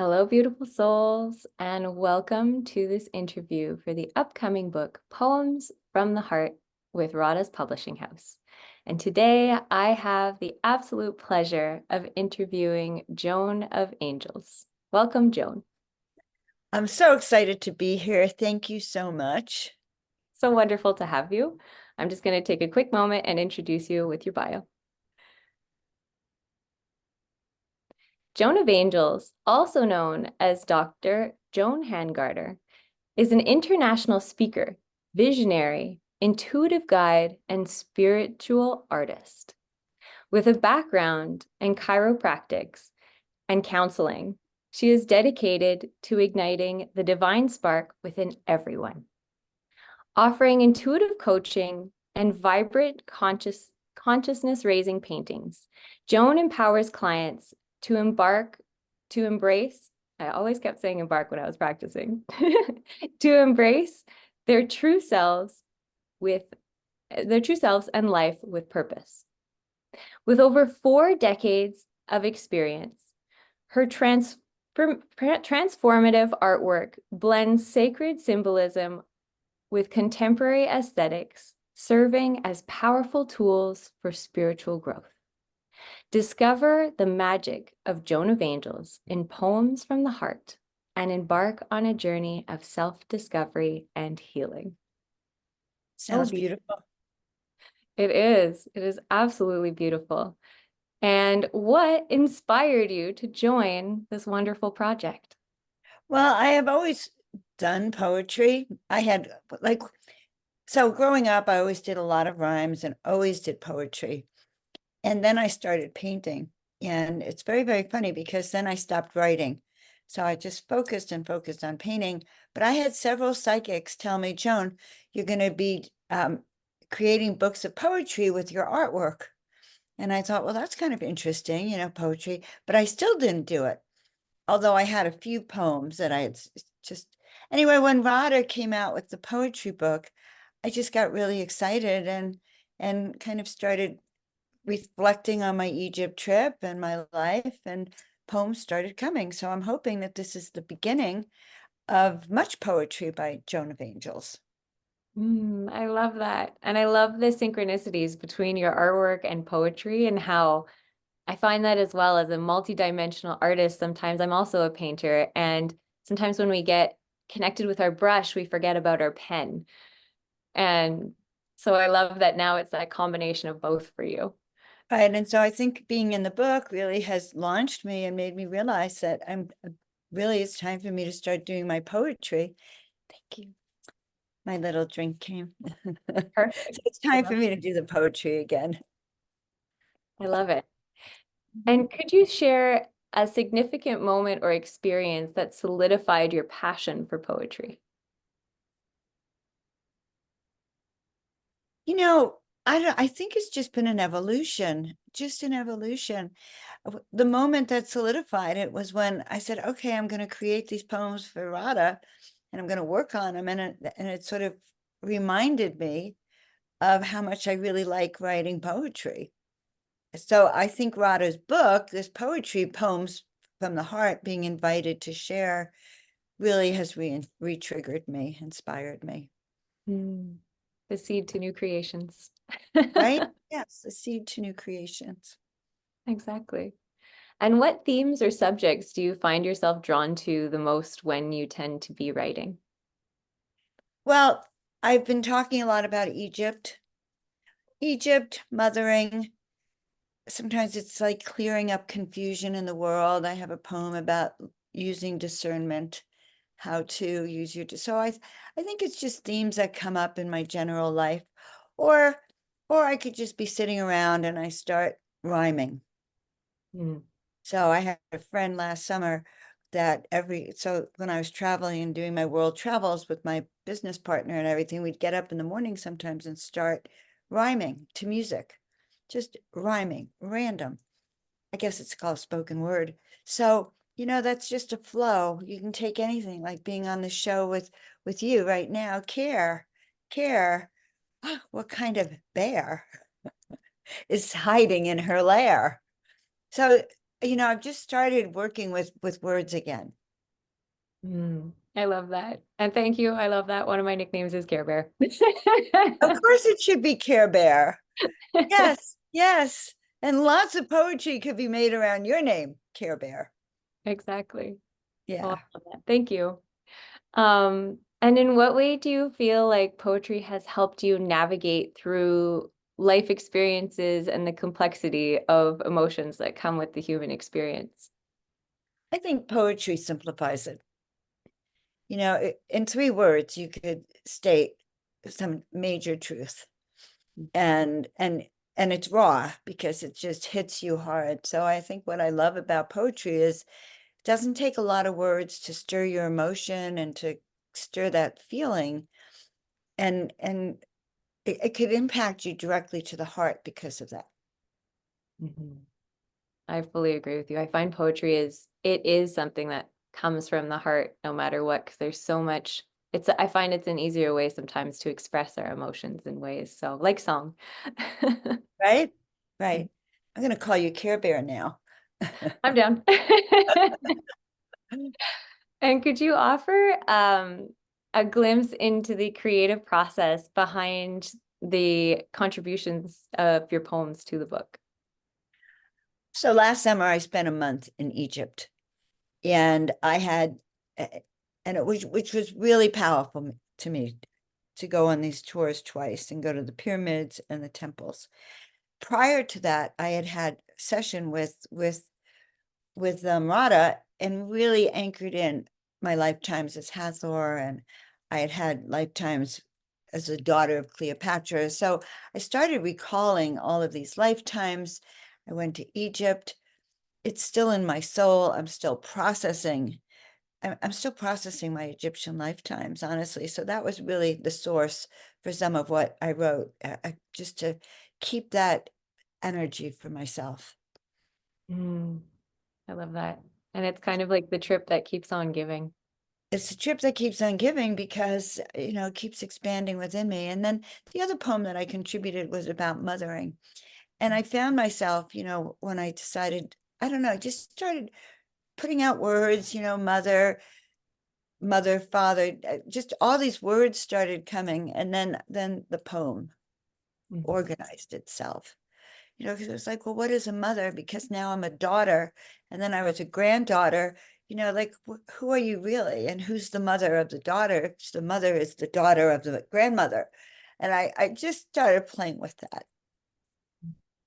Hello, beautiful souls, and welcome to this interview for the upcoming book, Poems from the Heart with Radhaa Publishing House. And today I have the absolute pleasure of interviewing Joan of Angels. Welcome, Joan. I'm so excited to be here. Thank you so much. So wonderful to have you. I'm just going to take a quick moment and introduce you with your bio. Joan of Angels, also known as Dr. Joan Hangarter, is an international speaker, visionary, intuitive guide, and spiritual artist. With a background in chiropractics and counseling, she is dedicated to igniting the divine spark within everyone. Offering intuitive coaching and vibrant consciousness-raising paintings, Joan empowers clients to embrace, I always kept saying embark when I was practicing, to embrace their true selves and life with purpose. With over 4 decades of experience, her transformative artwork blends sacred symbolism with contemporary aesthetics, serving as powerful tools for spiritual growth. Discover the magic of Joan of Angels in Poems from the Heart and embark on a journey of self-discovery and healing. Sounds beautiful. It is. It is absolutely beautiful. And what inspired you to join this wonderful project? Well, I have always done poetry. So growing up, I always did a lot of rhymes and always did poetry. And then I started painting. And it's very, very funny because then I stopped writing. So I just focused on painting. But I had several psychics tell me, Joan, you're going to be creating books of poetry with your artwork. And I thought, well, that's kind of interesting, poetry, but I still didn't do it. Although I had a few poems that I had anyway, when Radhaa came out with the poetry book, I just got really excited and kind of started reflecting on my Egypt trip and my life, and poems started coming. So I'm hoping that this is the beginning of much poetry by Joan of Angels. I love that. And I love the synchronicities between your artwork and poetry, and how I find that as well as a multidimensional artist. Sometimes I'm also a painter, and sometimes when we get connected with our brush, we forget about our pen. And so I love that now it's that combination of both for you. Right. And so I think being in the book really has launched me and made me realize that it's time for me to start doing my poetry. Thank you. My little drink came. Perfect. So it's time for me to do the poetry again. I love it. And could you share a significant moment or experience that solidified your passion for poetry? I think it's just been an evolution, just an evolution. The moment that solidified it was when I said, okay, I'm going to create these poems for Radhaa and I'm going to work on them. And it sort of reminded me of how much I really like writing poetry. So I think Radha's book, this poetry, Poems from the Heart, being invited to share, really has re-triggered me, inspired me. The seed to new creations. Right? Yes, the seed to new creations. Exactly. And what themes or subjects do you find yourself drawn to the most when you tend to be writing? Well, I've been talking a lot about Egypt, mothering. Sometimes it's like clearing up confusion in the world. I have a poem about using discernment, how to use so I think it's just themes that come up in my general life, or I could just be sitting around and I start rhyming. So I had a friend last summer that when I was traveling and doing my world travels with my business partner and everything, we'd get up in the morning sometimes and start rhyming to music, just rhyming, random. I guess it's called spoken word. So, that's just a flow. You can take anything, like being on the show with you right now. Care. What kind of bear is hiding in her lair? So I've just started working with words again. I love that. And thank you. I love that. One of my nicknames is Care Bear. Of course it should be Care Bear. Yes, yes. And lots of poetry could be made around your name, Care Bear. Exactly. Well, Yeah. I love that. Thank you. And in what way do you feel like poetry has helped you navigate through life experiences and the complexity of emotions that come with the human experience? I think poetry simplifies it. In 3 words, you could state some major truth, and it's raw because it just hits you hard. So I think what I love about poetry is it doesn't take a lot of words to stir your emotion and to stir that feeling, and it could impact you directly to the heart because of that. Mhm. I fully agree with you. I find poetry it is something that comes from the heart no matter what, because there's so much I find it's an easier way sometimes to express our emotions in ways. So like song. Right? Right. I'm going to call you Care Bear now. I'm down. And could you offer a glimpse into the creative process behind the contributions of your poems to the book? So last summer I spent a month in Egypt, and I had and it was which was really powerful to me to go on these tours twice and go to the pyramids and the temples. Prior to that, I had had a session with Radha, and really anchored in my lifetimes as Hathor, and I had had lifetimes as a daughter of Cleopatra. So I started recalling all of these lifetimes. I went to Egypt. It's still in my soul. I'm still processing. I'm still processing my Egyptian lifetimes, honestly. So that was really the source for some of what I wrote, just to keep that energy for myself. Mm, I love that. And it's kind of like the trip that keeps on giving. It's a trip that keeps on giving because, it keeps expanding within me. And then the other poem that I contributed was about mothering. And I found myself, when I decided, I don't know, I just started putting out words, mother, father, just all these words started coming. And then the poem Mhm. organized itself. Because it was like, well, what is a mother? Because now I'm a daughter, and then I was a granddaughter. Like, who are you really? And who's the mother of the daughter? The mother is the daughter of the grandmother. And I just started playing with that.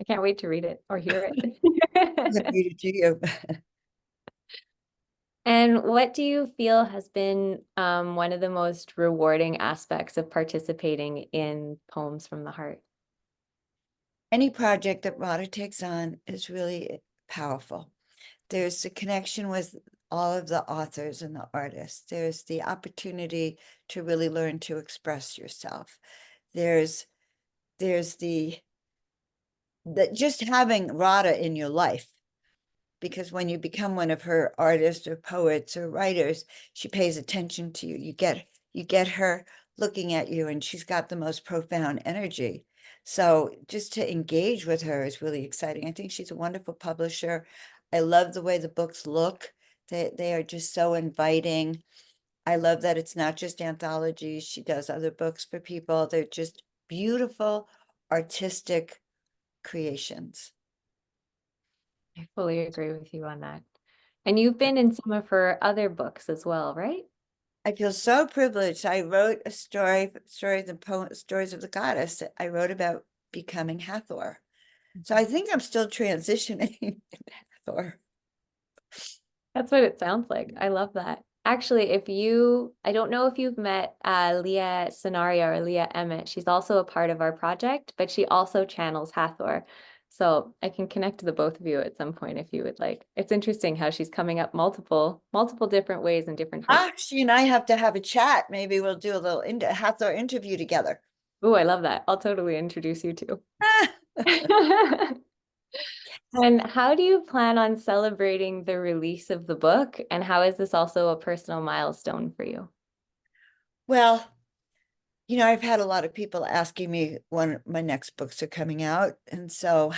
I can't wait to read it or hear I'm gonna it. read it to you. And what do you feel has been one of the most rewarding aspects of participating in Poems from the Heart? Any project that Radha takes on is really powerful. There's the connection with all of the authors and the artists. There's the opportunity to really learn to express yourself. There's there's the that just having Radha in your life, because when you become one of her artists or poets or writers, she pays attention to you. You get her looking at you, and she's got the most profound energy. So just to engage with her is really exciting. I think she's a wonderful publisher. I love the way the books look. They are just so inviting. I love that it's not just anthologies. She does other books for people. They're just beautiful, artistic creations. I fully agree with you on that. And you've been in some of her other books as well, right? I feel so privileged. I wrote a story, the poem, Stories of the Goddess. That I wrote about becoming Hathor. So I think I'm still transitioning into Hathor. That's what it sounds like. I love that. Actually, I don't know if you've met Leah Scenario or Leah Emmett. She's also a part of our project, but she also channels Hathor. So I can connect to the both of you at some point if you would like. It's interesting how she's coming up multiple different ways and different types. She and I have to have a chat. Maybe we'll do a little Hathor interview together. Oh, I love that. I'll totally introduce you to. And how do you plan on celebrating the release of the book? And how is this also a personal milestone for you? Well, I've had a lot of people asking me when my next books are coming out. And so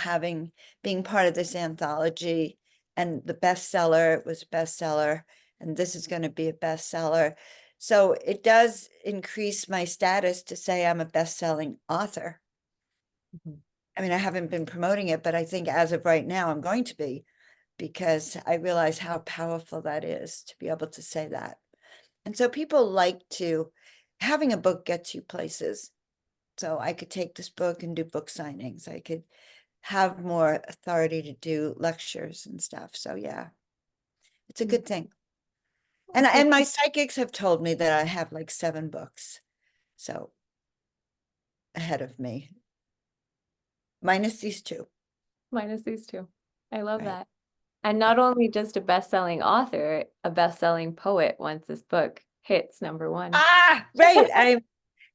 being part of this anthology and the bestseller was a bestseller, and this is going to be a bestseller. So it does increase my status to say I'm a best-selling author. Mhm. I mean, I haven't been promoting it, but I think as of right now, I'm going to be, because I realize how powerful that is to be able to say that. And so people like to, having a book gets you places. So I could take this book and do book signings. I could have more authority to do lectures and stuff. So yeah, it's a good thing. And my psychics have told me that I have like 7 books, so ahead of me, minus these 2, Minus these two. I love right? that. And not only just a best-selling author, a best-selling poet once this book hits #1. Right.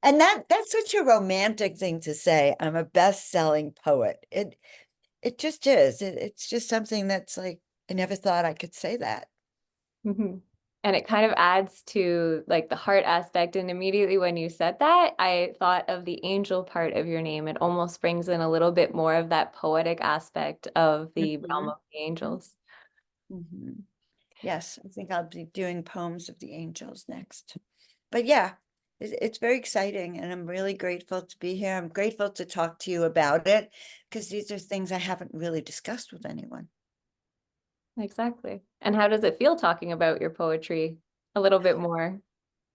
And that's such a romantic thing to say. I'm a best-selling poet. It just is. It's just something that's like, I never thought I could say that. Mhm. And it kind of adds to like the heart aspect. And immediately when you said that, I thought of the angel part of your name. It almost brings in a little bit more of that poetic aspect of the realm Mhm. of the angels. Mhm. Yes, I think I'll be doing poems of the angels next. But yeah, it's very exciting, and I'm really grateful to be here. I'm grateful to talk to you about it, because these are things I haven't really discussed with anyone. Exactly. And how does it feel talking about your poetry a little bit more?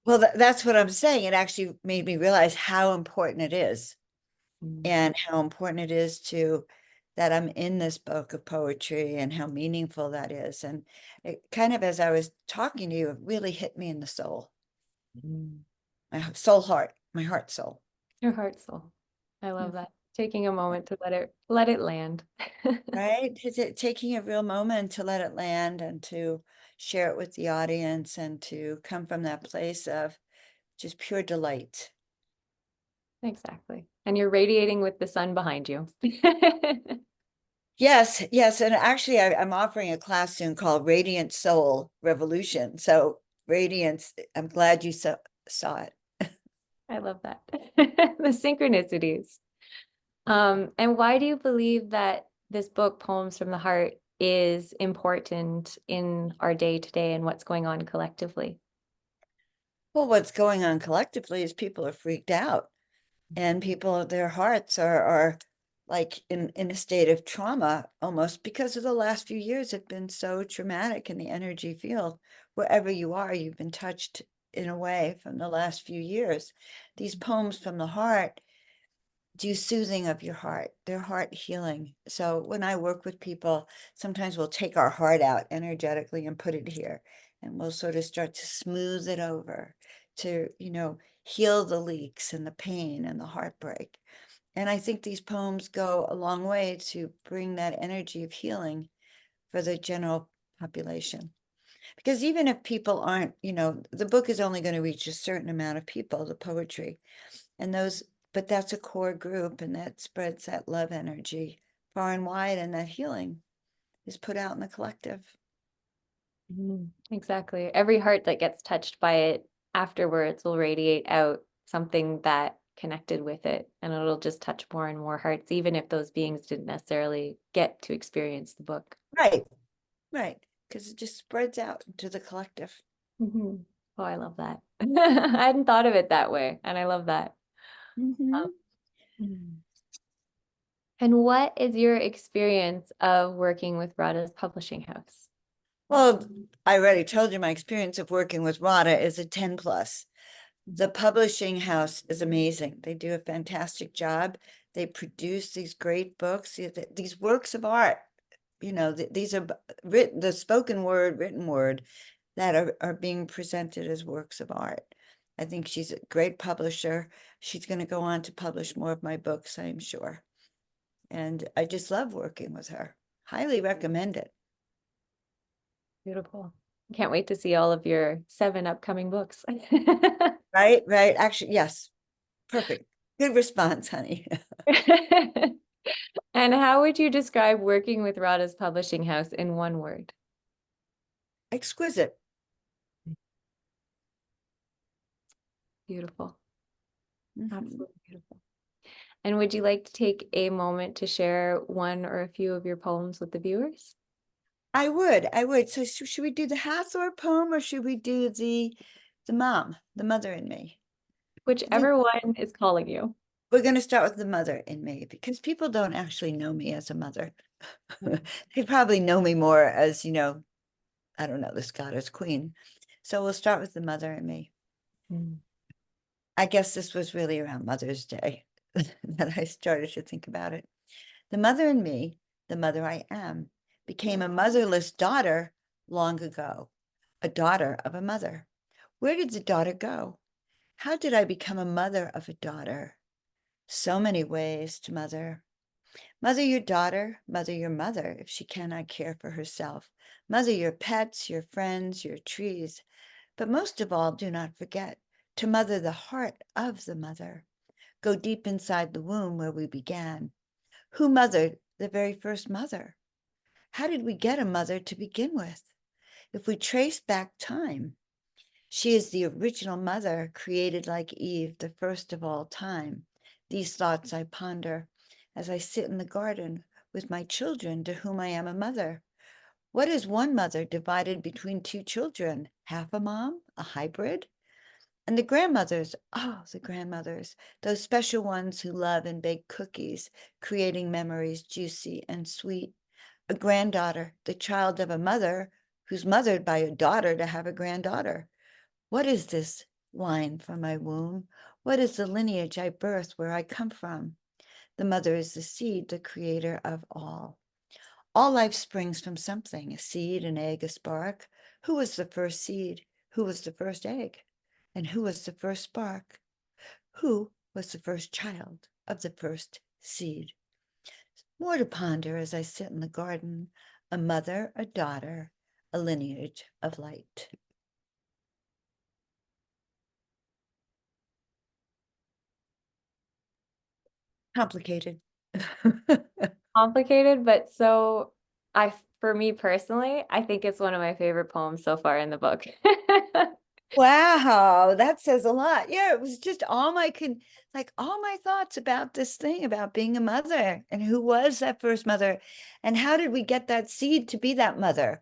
Well, that's what I'm saying. It actually made me realize how important it is, Mm. and how important it is to that I'm in this book of poetry, and how meaningful that is. And it kind of, as I was talking to you, it really hit me in the soul, Mm. my soul, heart, my heart, soul. Your heart soul. I Mm. love that. Taking a moment to let it land. Right? Is it taking a real moment to let it land and to share it with the audience, and to come from that place of just pure delight. Exactly. And you're radiating with the sun behind you. Yes, yes. And actually, I'm offering a class soon called Radiant Soul Revolution. So radiance, I'm glad you saw it. I love that. The synchronicities. And why do you believe that this book, Poems from the Heart, is important in our day to day and what's going on collectively? Well, what's going on collectively is people are freaked out, and people, their hearts are like in a state of trauma, almost because of the last few years have been so traumatic in the energy field. Wherever you are, you've been touched in a way from the last few years. These poems from the heart do soothing of your heart, their heart healing. So when I work with people, sometimes we'll take our heart out energetically and put it here, and we'll sort of start to smooth it over to, heal the leaks and the pain and the heartbreak. And I think these poems go a long way to bring that energy of healing for the general population. Because even if people aren't, the book is only going to reach a certain amount of people, the poetry, and those, but that's a core group, and that spreads that love energy far and wide, and that healing is put out in the collective. Exactly. Every heart that gets touched by it afterwards will radiate out something that connected with it, and it'll just touch more and more hearts, even if those beings didn't necessarily get to experience the book. Right, right. Because it just spreads out into the collective. Mhm. Oh, I love that. I hadn't thought of it that way, and I love that. Um, Mhm. mm. And what is your experience of working with Radha's Publishing House? Well, I already told you my experience of working with Radha is a 10 plus. The publishing house is amazing. They do a fantastic job. They produce these great books, these works of art. These are written, the spoken word, written word, that are being presented as works of art. I think she's a great publisher. She's going to go on to publish more of my books, I am sure. And I just love working with her. Highly recommend it. Beautiful. Can't wait to see all of your 7 upcoming books. Right, right. Actually, yes. Perfect. Good response, honey. And how would you describe working with Radha's Publishing House in one word? Exquisite. Beautiful. Mhm. Absolutely beautiful. And would you like to take a moment to share one or a few of your poems with the viewers? I would. So should we do the Hathor poem or should we do the mom, the mother in me? I think Whichever one is calling you. we're going to start with the mother in me because people don't actually know me as a mother. They probably know me more as, I don't know, the Scottish queen. So we'll start with the mother in me. Mm. I guess this was really around Mother's Day that I started to think about it. The mother in me, the mother I am, became a motherless daughter long ago, a daughter of a mother. Where did the daughter go? How did I become a mother of a daughter? So many ways to mother. Mother your daughter, mother your mother if she cannot care for herself. Mother your pets, your friends, your trees. But most of all, do not forget to mother the heart of the mother. Go deep inside the womb where we began. Who mothered the very first mother? How did we get a mother to begin with? If we trace back time, she is the original mother created like Eve, the first of all time. These thoughts I ponder as I sit in the garden with my children to whom I am a mother. What is one mother divided between two children? Half a mom? A hybrid? And the grandmothers, oh, the grandmothers, those special ones who love and bake cookies, creating memories juicy and sweet. A granddaughter, the child of a mother who's mothered by a daughter to have a granddaughter. What is this line from my womb? What is the lineage I birth where I come from? The mother is the seed, the creator of all. All life springs from something, a seed, an egg, a spark. Who was the first seed? Who was the first egg? And who was the first spark? Who was the first child of the first seed? More to ponder as I sit in the garden, a mother, a daughter, a lineage of light. Complicated. Complicated, but so for me personally, I think it's one of my favorite poems so far in the book. Wow, that says a lot. Yeah, it was just all my thoughts about this thing about being a mother and who was that first mother and how did we get that seed to be that mother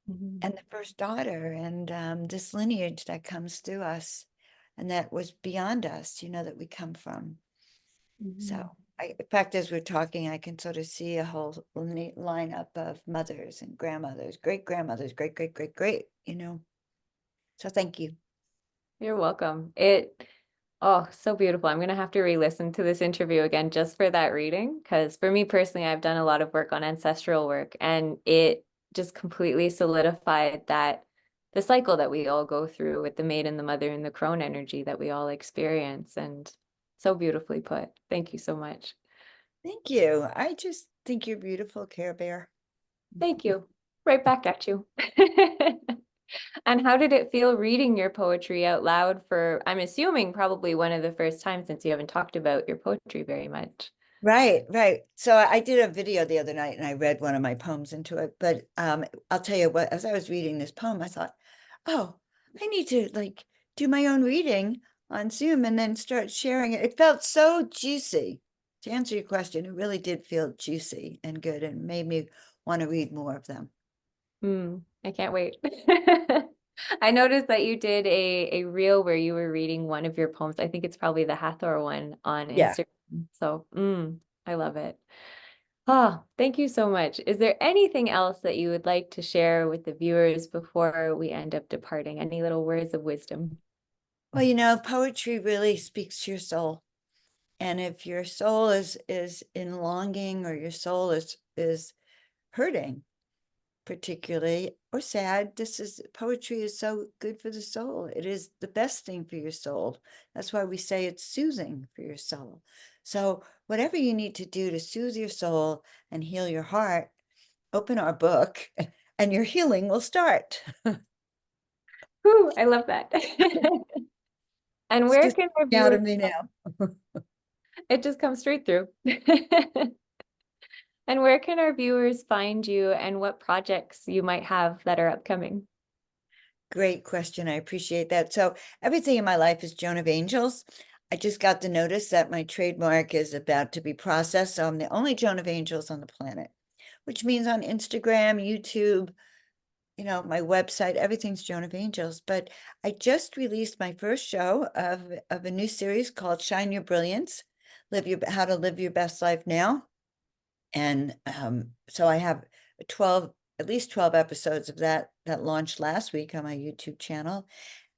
Mhm. and the first daughter and this lineage that comes through us and that was beyond us, that we come from. So, Mhm. in fact, as we're talking, I can sort of see a whole neat lineup of mothers and grandmothers, great grandmothers, great, great, great, great. So thank you. You're welcome. Oh, so beautiful. I'm gonna have to re-listen to this interview again just for that reading, because for me personally, I've done a lot of work on ancestral work, and it just completely solidified that the cycle that we all go through with the maiden, the mother, and the crone energy that we all experience, and so beautifully put. Thank you so much. Thank you. I just think you're beautiful, Care Bear. Thank you. Right back at you. And how did it feel reading your poetry out loud for, I'm assuming, probably one of the first times since you haven't talked about your poetry very much? Right, right. So I did a video the other night and I read one of my poems into it. But I'll tell you what, as I was reading this poem, I thought, oh, I need to do my own reading on Zoom and then start sharing it. It felt so juicy. To answer your question, it really did feel juicy and good and made me want to read more of them. I can't wait. I noticed that you did a reel where you were reading one of your poems. I think it's probably the Hathor one on Yeah. Instagram. So, I love it. Oh, thank you so much. Is there anything else that you would like to share with the viewers before we end up departing? Any little words of wisdom? Well, poetry really speaks to your soul. And if your soul is in longing or your soul is hurting, particularly or sad, poetry is so good for the soul. It is the best thing for your soul. That's why we say it's soothing for your soul. So whatever you need to do to soothe your soul and heal your heart, open our book and your healing will start. Whew, I love that. And It's where just can our out viewers, of me now. it just comes straight through. And where can our viewers find you and what projects you might have that are upcoming? Great question. I appreciate that. So everything in my life is Joan of Angels. I just got the notice that my trademark is about to be processed. So I'm the only Joan of Angels on the planet, which means on Instagram, YouTube, you know, my website, everything's Joan of Angels. But I just released my first show of a new series called Shine Your Brilliance, How to Live Your Best Life Now. And so I have 12, at least 12 episodes of that launched last week on my YouTube channel.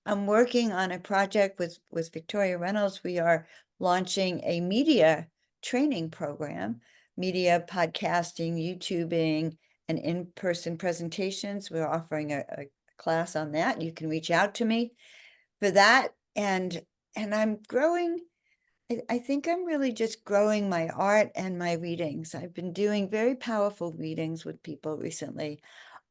I'm working on a project with Victoria Reynolds. We are launching a media training program, media podcasting, YouTubing, and in-person presentations. We're offering a class on that. You can reach out to me for that. And I'm growing. I think I'm really just growing my art and my readings. I've been doing very powerful readings with people recently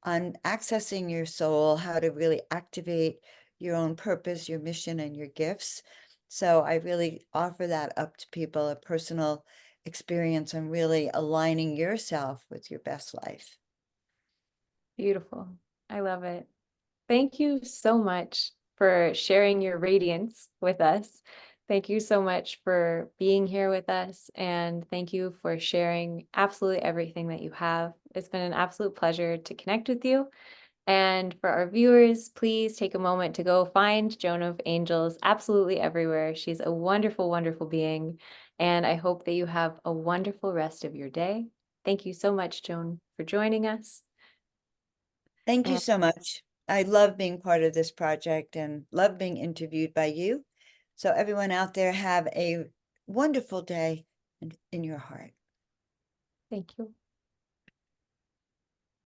on accessing your soul, how to really activate your own purpose, your mission, and your gifts. So I really offer that up to people, a personal experience on really aligning yourself with your best life. Beautiful. I love it. Thank you so much for sharing your radiance with us. Thank you so much for being here with us. And thank you for sharing absolutely everything that you have. It's been an absolute pleasure to connect with you. And for our viewers, please take a moment to go find Joan of Angels absolutely everywhere. She's a wonderful, wonderful being. And I hope that you have a wonderful rest of your day. Thank you so much, Joan, for joining us. Thank you And so much. I love being part of this project and love being interviewed by you. So everyone out there, have a wonderful day in your heart. thank you.